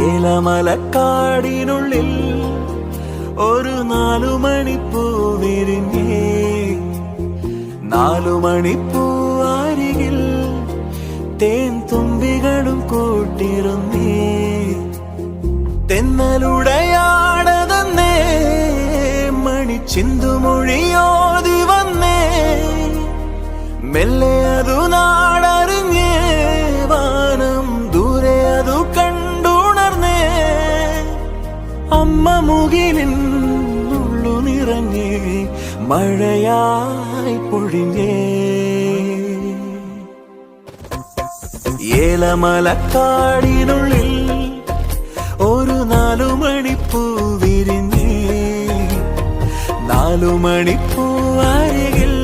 ഏലമലക്കാടിനുള്ളിൽ ഒരു 4 മണിപ്പൂ വിരിഞ്ഞേ. 4 മണിപ്പൂ അരികിൽ തേൻ തുമ്പികളും കൂട്ടിരുന്നേ. തെന്നലുടയാടതന്നേ മണിച്ചിന്തുമൊഴിയോതി വന്നേ. മെല്ലെ അതു നാടറിഞ്ഞേ വാനം ദൂരെ അതു കണ്ടുണർന്നേ. അമ്മ മുകിലിൻ ഉള്ളു നിറഞ്ഞേ മഴയായി പൊഴിഞ്ഞേ. ഏലമലക്കാടിനുള്ളിൽ ഒരു 4 മണിപ്പൂ വിരിഞ്ഞേ. 4 മണിപ്പൂ അരികിൽ